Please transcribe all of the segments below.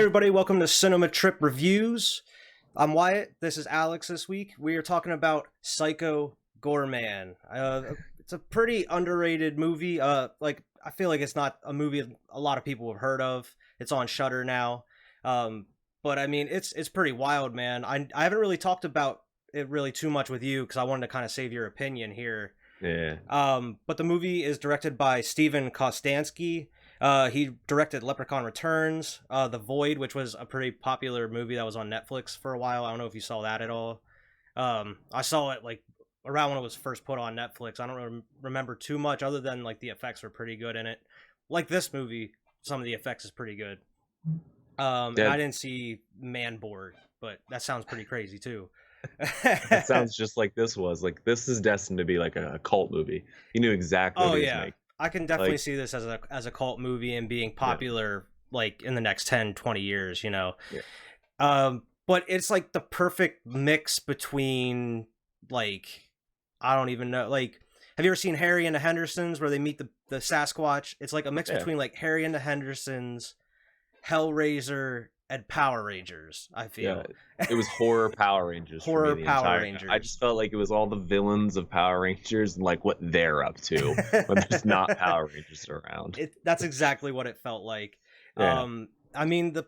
everybody? Welcome to Cinema Trip Reviews. I'm Wyatt. This is Alex this week. We are talking about Psycho Goreman. It's a pretty underrated movie. I feel like it's not a movie a lot of people have heard of. It's on Shudder now. But I mean, it's pretty wild, man. I haven't really talked about it really too much with you because I wanted to kind of save your opinion here. Yeah. But the movie is directed by Steven Kostanski. He directed Leprechaun Returns, The Void, which was a pretty popular movie that was on Netflix for a while. I don't know if you saw that at all. I saw it like around when it was first put on Netflix. I don't remember too much other than like the effects were pretty good in it. Like this movie, some of the effects is pretty good. And I didn't see Manboard, but that sounds pretty crazy too. It sounds just like this was. Like, this is destined to be like a cult movie. You knew exactly what he was making. I can definitely see this as a cult movie and being popular like in the next 10, 20 years, you know. Yeah. But it's like the perfect mix between like I don't even know, like have you ever seen Harry and the Hendersons where they meet the Sasquatch? It's like a mix between like Harry and the Hendersons, Hellraiser, and Power Rangers, I feel. Yeah, it was horror Power Rangers. Horror Power Rangers. I just felt like it was all the villains of Power Rangers and like what they're up to when there's not Power Rangers around. That's exactly what it felt like. Yeah. I mean, the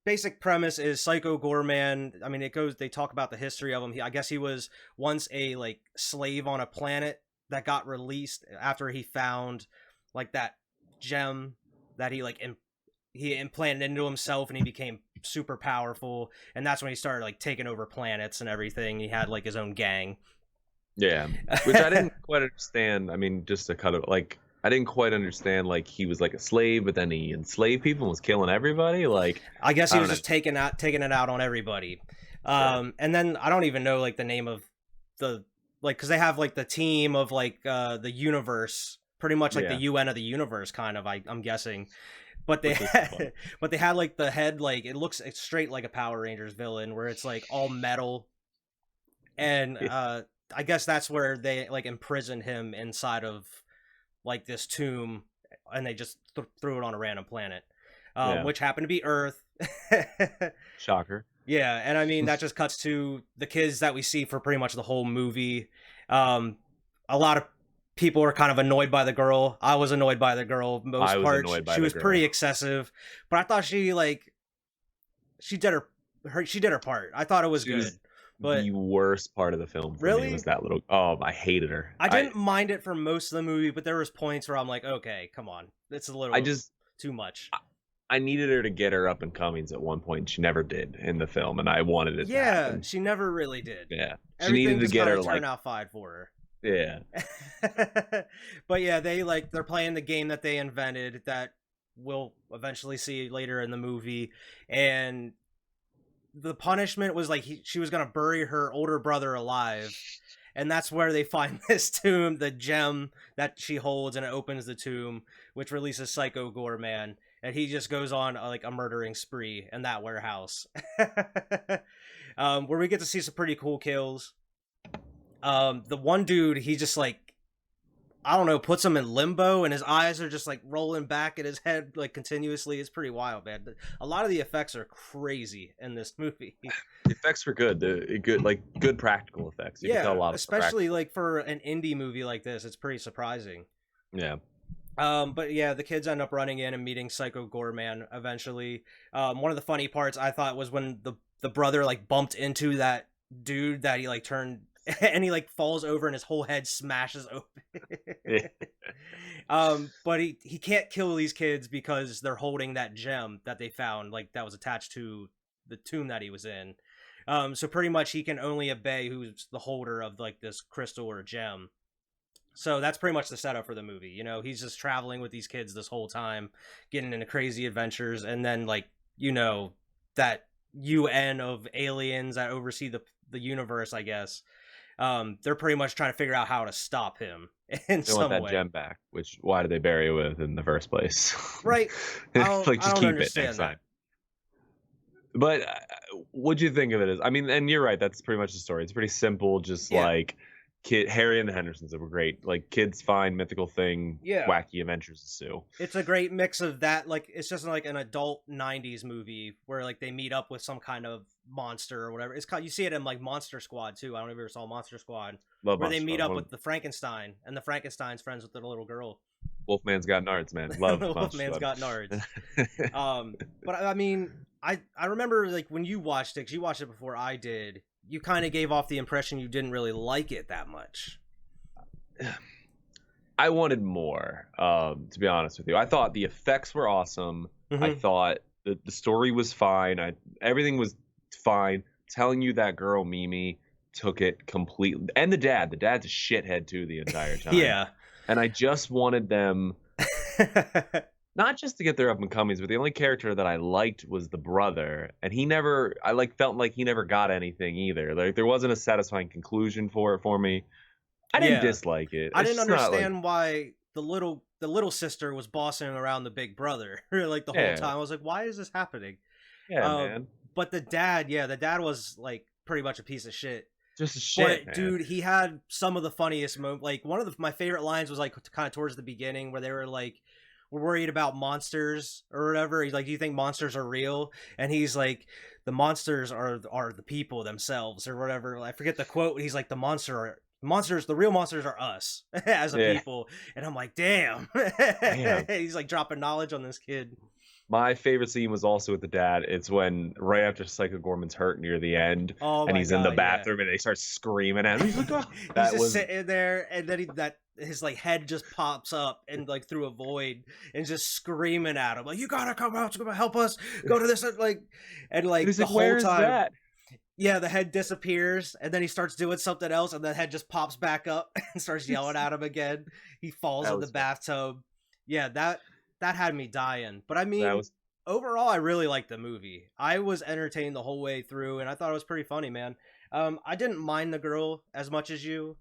basic premise is Psycho Goreman. I mean, they talk about the history of him. I guess he was once a like slave on a planet that got released after he found like that gem that he implanted into himself, and he became super powerful, and that's when he started like taking over planets and everything. He had like his own gang. Yeah, which I didn't quite understand. I mean, just to cut it, like I didn't quite understand. Like he was like a slave, but then he enslaved people and was killing everybody. Like I guess he was just taking it out on everybody. And then I don't even know like the name of the because they have like the team of like the universe, pretty much like the UN of the universe, kind of. I'm guessing. But they had like the head, like it's straight like a Power Rangers villain where it's like all metal, and I guess that's where they like imprisoned him inside of like this tomb, and they just threw it on a random planet, which happened to be Earth. Shocker. Yeah, and I mean that just cuts to the kids that we see for pretty much the whole movie. A lot of people were kind of annoyed by the girl. I was annoyed by the girl most part. She was pretty excessive, but I thought she did her part. I thought it was good. But the worst part of the film for me was that little. Oh, I hated her. I didn't mind it for most of the movie, but there was points where I'm like, okay, come on, it's a little too much. I needed her to get her up and comings at one point. She never did in the film, and I wanted it. Yeah, to happen. She never really did. Yeah, she needed to get her turn out fine for her. Yeah. But yeah, they're playing the game that they invented that we'll eventually see later in the movie, and the punishment was like she was gonna bury her older brother alive, and that's where they find this tomb, the gem that she holds, and it opens the tomb, which releases Psycho Goreman, and he just goes on like a murdering spree in that warehouse. Where we get to see some pretty cool kills. The one dude, he just like, I don't know, puts him in limbo, and his eyes are just like rolling back at his head like continuously. It's pretty wild, man. A lot of the effects are crazy in this movie. The effects were good. Good practical effects. You can tell a lot, especially like for an indie movie like this, it's pretty surprising. Yeah. But yeah, the kids end up running in and meeting Psycho Goreman eventually. One of the funny parts I thought was when the brother like bumped into that dude that he like turned. And he like falls over and his whole head smashes open. But he can't kill these kids because they're holding that gem that they found, like that was attached to the tomb that he was in. So pretty much he can only obey who's the holder of like this crystal or gem. So that's pretty much the setup for the movie. You know, he's just traveling with these kids this whole time, getting into crazy adventures, and then like, you know, that UN of aliens that oversee the universe, I guess. They're pretty much trying to figure out how to stop him in some way. They want that gem back, which why did they bury it with in the first place? Right. Like just keep it next time. But what'd you think of it? I mean, and you're right. That's pretty much the story. It's pretty simple. Just like Harry and the Hendersons were great. Like kids find mythical thing, Yeah. wacky adventures ensue. It's a great mix of that. Like it's just like an adult '90s movie where like they meet up with some kind of monster or whatever. It's called. You see it in like Monster Squad too. I don't know if you ever saw Monster Squad, Love where they Monster meet Squad. up with the Frankenstein, and the Frankenstein's friends with the little girl. Wolfman's got nards, man. Love The Monster Wolfman's Squad. got nards. But I mean, I remember like when you watched it, 'cause you watched it before I did. You kind of gave off the impression you didn't really like it that much. I wanted more, to be honest with you. I thought the effects were awesome. I thought the story was fine. Everything was fine. Telling you that girl Mimi took it completely, and the dad's a shithead too the entire time. Yeah. And I just wanted them not just to get their up and comings, but the only character that I liked was the brother, and I felt like he never got anything either. Like there wasn't a satisfying conclusion for me. I didn't dislike it. I didn't understand why the little sister was bossing around the big brother like the whole time. I was like, why is this happening? Yeah, man. But the dad was like pretty much a piece of shit. Just a shit, but, dude, he had some of the funniest moments. Like one of my favorite lines was like kind of towards the beginning where they were like, "We're worried about monsters or whatever." He's like, "Do you think monsters are real?" And he's like, "The monsters are the people themselves or whatever." I forget the quote. He's like, the real monsters are us as a people. And I'm like, damn. He's like dropping knowledge on this kid. My favorite scene was also with the dad. It's when right after Psycho Goreman's hurt near the end, and he's in the bathroom and they start screaming at him. He's like, "Oh!" He's just sitting there, and then his like head just pops up and like through a void and just screaming at him like, "You gotta come out, help us, go to this," like, and like the whole time. Yeah, the head disappears, and then he starts doing something else, and the head just pops back up and starts yelling at him again. He falls in the bathtub. Yeah, that had me dying. But I mean, overall, I really liked the movie. I was entertained the whole way through, and I thought it was pretty funny, man. I didn't mind the girl as much as you.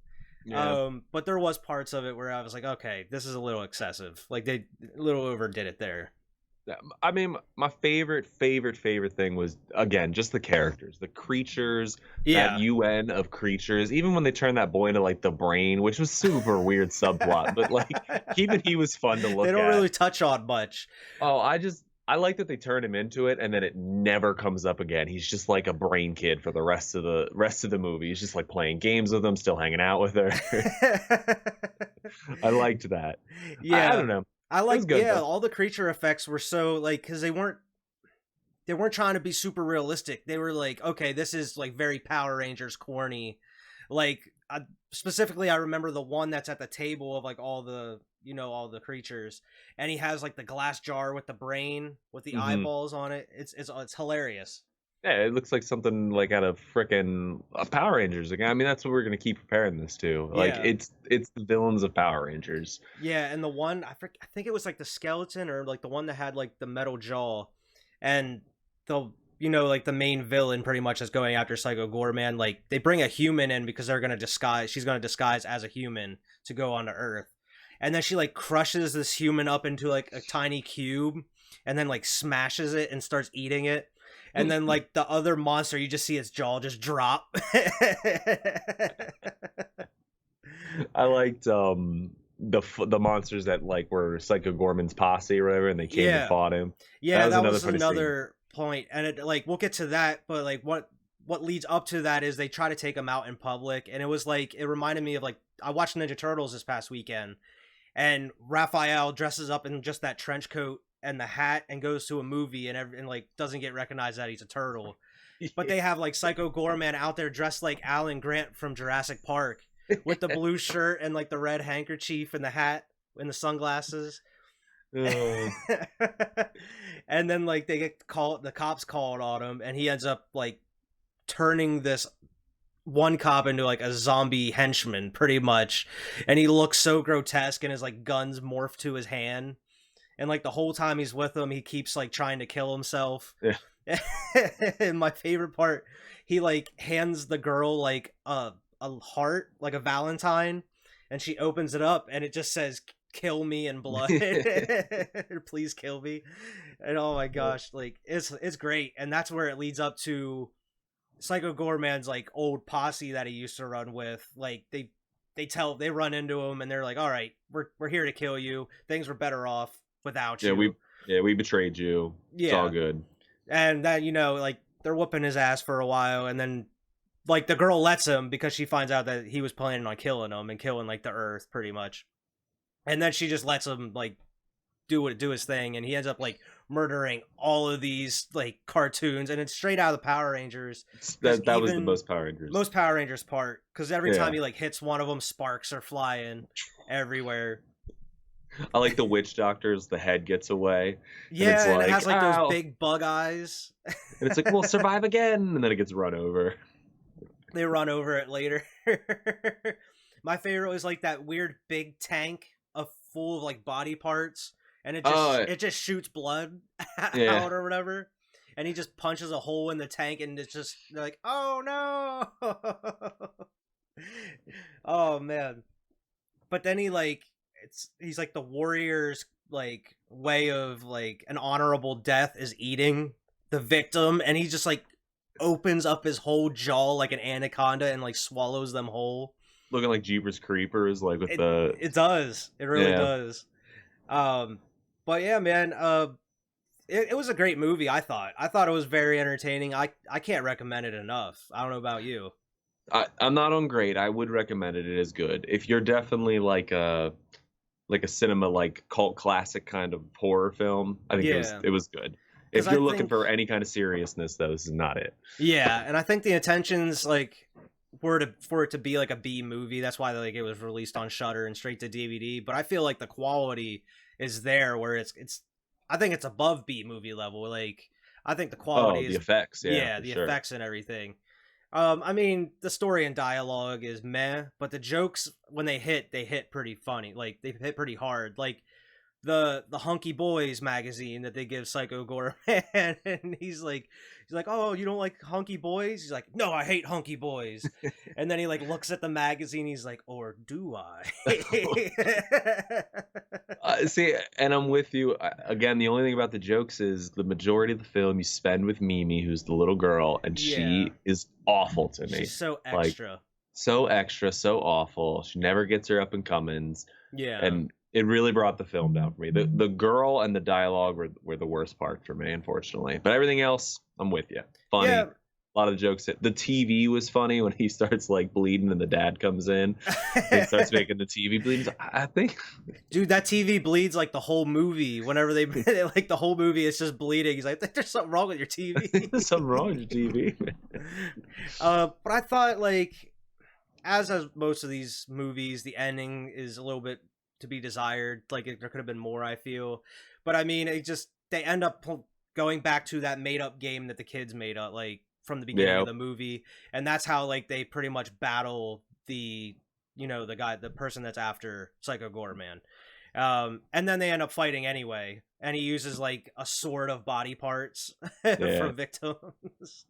Yeah. But there was parts of it where I was like, okay, this is a little excessive. Like they a little overdid it there. I mean, my favorite thing was, again, just the characters, the creatures, that UN of creatures. Even when they turned that boy into like the brain, which was super weird subplot, but like even he was fun to look at. They don't really touch on much. Oh, I like that they turn him into it, and then it never comes up again. He's just like a brain kid for the rest of the movie. He's just like playing games with them, still hanging out with her. I liked that. Yeah, I don't know. I like all the creature effects were so like because they weren't trying to be super realistic. They were like, okay, this is like very Power Rangers corny. Like specifically, I remember the one that's at the table of like all the creatures, and he has like the glass jar with the brain with the eyeballs on it. It's hilarious. Yeah, it looks like something like out of frickin' Power Rangers again. I mean, that's what we're gonna keep preparing this to. Like, it's the villains of Power Rangers. Yeah, and the one I think it was like the skeleton or like the one that had like the metal jaw, and like the main villain pretty much is going after Psycho Goreman. Like they bring a human in because she's gonna disguise as a human to go onto Earth, and then she like crushes this human up into like a tiny cube, and then like smashes it and starts eating it. And then, like, the other monster, you just see its jaw just drop. I liked the monsters that, like, were Psycho Goreman's posse or whatever, and they came and fought him. Yeah, that was another point. And, it, like, we'll get to that, but, like, what leads up to that is they try to take him out in public. And it was, like, it reminded me of, like, I watched Ninja Turtles this past weekend. And Raphael dresses up in just that trench coat and the hat and goes to a movie and like doesn't get recognized that he's a turtle. But they have like Psycho Goreman out there dressed like Alan Grant from Jurassic Park with the blue shirt and like the red handkerchief and the hat and the sunglasses. And then like the cops called on him, and he ends up like turning this one cop into like a zombie henchman pretty much, and he looks so grotesque and his like guns morph to his hand. And, like, the whole time he's with them, he keeps, like, trying to kill himself. Yeah. And my favorite part, he, like, hands the girl, like, a heart, like a Valentine, and she opens it up, and it just says, "Kill me in blood." Or, "Please kill me." And, oh, my gosh, like, it's great. And that's where it leads up to Psycho Goreman's, like, old posse that he used to run with. Like, they they run into him and they're like, all right, we're here to kill you. Things were better off without Yeah, you. we betrayed you. It's all Yeah. good. And then, like they're whooping his ass for a while, and then like the girl lets him because she finds out that he was planning on killing him and killing like the Earth pretty much. And then she just lets him like do his thing, and he ends up like murdering all of these like cartoons, and it's straight out of the Power Rangers. Because That was the even most Power Rangers part, because every Yeah. time he like hits one of them, sparks are flying everywhere. I like the witch doctors. The head gets away. Yeah, and like, it has like those "Ow." big bug eyes. And it's like, we'll survive again, and then it gets run over. They run over it later. My favorite was like that weird big tank of full of like body parts, and it just shoots blood Yeah. out or whatever. And he just punches a hole in the tank, and it's just they're like, oh no, oh man. But then he's like the warrior's like way of like an honorable death is eating the victim, and he just like opens up his whole jaw like an anaconda and like swallows them whole. Looking like Jeepers Creepers, like with It does. It really does. But yeah, man, it was a great movie, I thought. I thought it was very entertaining. I can't recommend it enough. I don't know about you. I'm not on great. I would recommend it. It is good. If you're definitely like a cinema like cult classic kind of horror film, I think it was good. If you're looking for any kind of seriousness, though, this is not it. Yeah, and I think the intentions like were for it to be like a B movie. That's why like it was released on Shudder and straight to DVD. But I feel like the quality is there where it's I think it's above B movie level. Like I think the quality is the effects, the effects and everything. I mean, the story and dialogue is meh, but the jokes when they hit pretty funny. Like they hit pretty hard. Like the Hunky Boys magazine that they give Psycho Goreman, and he's like, oh, you don't like Hunky Boys? He's like, no, I hate Hunky Boys. And then he like looks at the magazine, he's like, or do I? See, and I'm with you. Again, the only thing about the jokes is the majority of the film you spend with Mimi, who's the little girl, and she is awful to me. She's so extra. Like, so extra, so awful. She never gets her up and comings. Yeah. And it really brought the film down for me. The girl and the dialogue were the worst part for me, unfortunately. But everything else, I'm with you. Funny. Yeah. A lot of the jokes. The TV was funny when he starts like bleeding and the dad comes in and starts making the TV bleed. I think, dude, that TV bleeds like the whole movie. Whenever they like the whole movie, it's just bleeding. He's like, there's something wrong with your TV. There's something wrong with your TV. But I thought like, as most of these movies, the ending is a little bit to be desired. Like there could have been more, I feel. But I mean, they end up going back to that made up game that the kids made up like from the beginning of the movie, and that's how like they pretty much battle the the person that's after Psycho Goreman. And then they end up fighting anyway, and he uses like a sword of body parts from victims.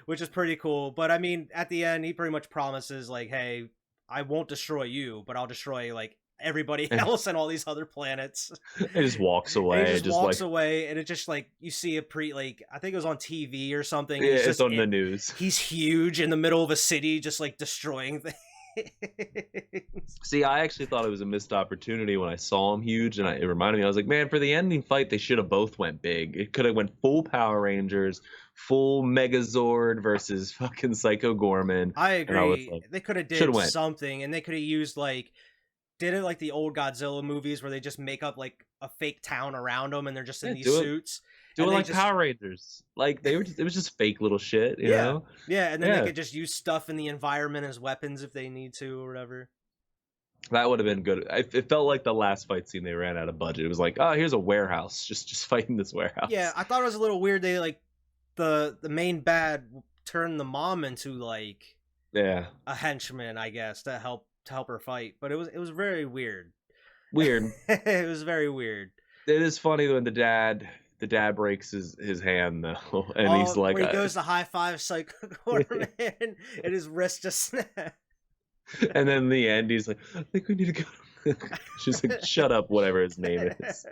Which is pretty cool. But I mean, at the end he pretty much promises like, hey, I won't destroy you, but I'll destroy like everybody else and all these other planets. It just walks away. And he just walks away, and it just like you see a I think it was on TV or something. Yeah, it's on the news. He's huge in the middle of a city, just like destroying things. See, I actually thought it was a missed opportunity when I saw him huge, and it reminded me. I was like, man, for the ending fight, they should have both went big. It could have went full Power Rangers, full Megazord versus fucking Psycho Goreman. I agree. Like, they could have did something, and they could have used did it like the old Godzilla movies where they just make up like a fake town around them and they're just in these suits. Do it like Power Rangers. Like it was just fake little shit, you know? Yeah, and then they could just use stuff in the environment as weapons if they need to or whatever. That would have been good. It felt like the last fight scene they ran out of budget. It was like, oh, here's a warehouse. Just fighting this warehouse. Yeah, I thought it was a little weird. They like the main bad turned the mom into like a henchman, I guess, to help her fight, but it was very weird. It was very weird. It is funny when the dad breaks his hand though, and he's like, when he goes to high five Psycho Goreman and his wrist just snaps. And then in the end he's like, I think we need to go. She's like, shut up, whatever his name is.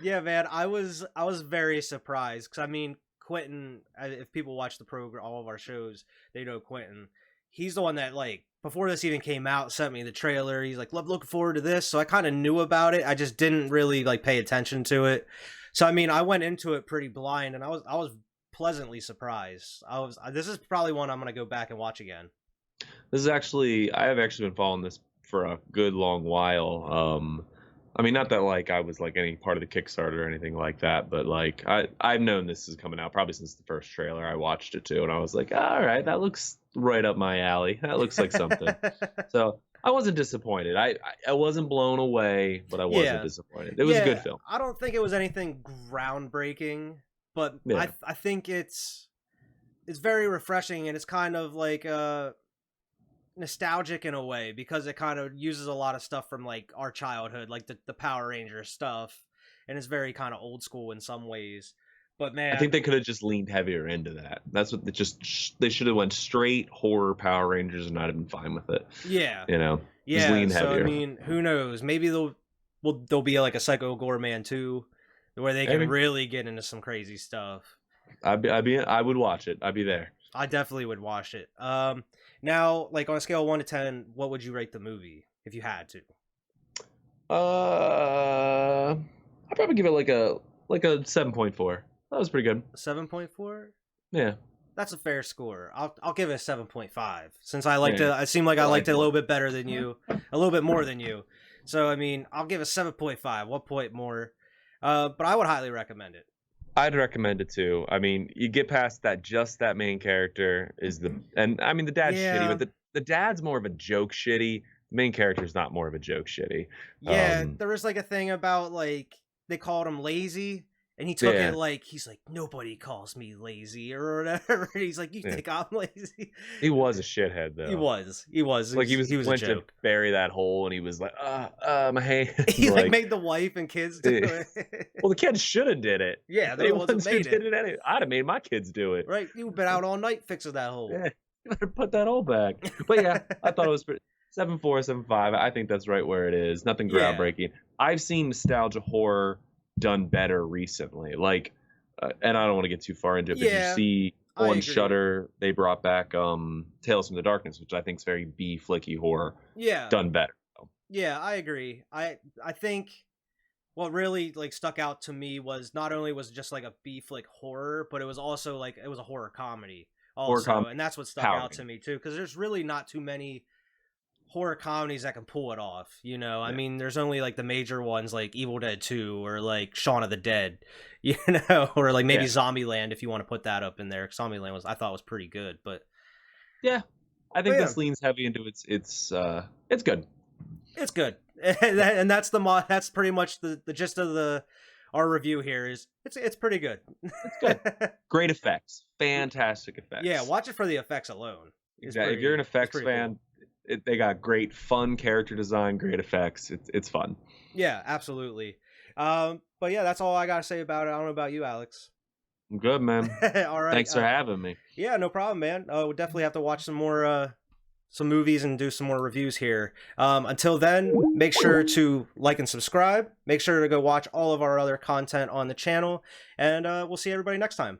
Yeah, man, I was very surprised because I mean, Quentin, if people watch the program, all of our shows, they know Quentin. he's the one that like before this even came out sent me the trailer. He's like, looking forward to this, so I kind of knew about it. I just didn't really like pay attention to it. So I mean, I went into it pretty blind, and I was pleasantly surprised. This is probably one I'm gonna go back and watch again. This is actually, I have actually been following this for a good long while. I mean, not that like I was like any part of the Kickstarter or anything like that, but like I've known this is coming out probably since the first trailer. I watched it too, and I was like, all right, that looks right up my alley. That looks like something. So I wasn't disappointed. I wasn't blown away, but I wasn't disappointed. It was a good film. I don't think it was anything groundbreaking, but I think it's very refreshing, and it's kind of like nostalgic in a way because it kind of uses a lot of stuff from like our childhood, like the Power Ranger stuff, and it's very kind of old school in some ways. But man, I think they could have just leaned heavier into that. That's what they should have went straight horror Power Rangers, and I'd have been fine with it. Yeah, just lean heavier. I mean, who knows? Maybe there'll be like a Psycho Goreman 2 where they can really get into some crazy stuff. I would watch it. I'd be there. I definitely would watch it. Now, like on a scale of 1 to 10, what would you rate the movie if you had to? I'd probably give it like a 7.4. That was pretty good. 7.4? Yeah. That's a fair score. I'll give it a 7.5 since I liked it. It seemed like I liked it a little bit better than you, a little bit more than you. So I mean, I'll give it 7.5, 1 point more. But I would highly recommend it. I'd recommend it too. I mean, you get past that, just that main character and I mean the dad's shitty, but the dad's more of a joke shitty. The main character's not more of a joke shitty. Yeah, there was like a thing about like they called him lazy, and he took it like he's like, nobody calls me lazy or whatever. He's like, you think I'm lazy? He was a shithead though. He was like he was went to bury that hole, and he was like, my hand. He like made the wife and kids do it. Well, the kids should have did it. Yeah, they ones who did it anyway. I'd have made my kids do it. Right, you've been out all night fixing that hole. Yeah, you better put that hole back. But yeah, I thought it was pretty. 7.4, 7.5. I think that's right where it is. Nothing groundbreaking. I've seen nostalgia horror done better recently. Like, and I don't want to get too far into it, but you see on Shudder they brought back Tales from the Darkness, which I think is very B flicky horror. Yeah, done better. Yeah, I agree. I think what really like stuck out to me was not only was it just like a B flick horror, but it was also like it was a horror comedy also, and that's what stuck out to me too. Because there's really not too many horror comedies that can pull it off, you know. I mean, there's only like the major ones like Evil Dead 2 or like Shaun of the Dead, you know, or like maybe Zombieland if you want to put that up in there. Zombieland I thought was pretty good, but I think this leans heavy into it's good. It's good. And that's pretty much the gist of our review here is it's pretty good. It's good. Great effects. Fantastic effects. Yeah, watch it for the effects alone. Exactly. If you're an effects fan, cool. They got great fun character design, great effects. It's fun. Yeah, absolutely. But yeah, that's all I gotta say about it. I don't know about you, Alex. I'm good, man. All right. Thanks for having me. Yeah, no problem, man. We'll definitely have to watch some more some movies and do some more reviews here. Until then, make sure to like and subscribe. Make sure to go watch all of our other content on the channel, and we'll see everybody next time.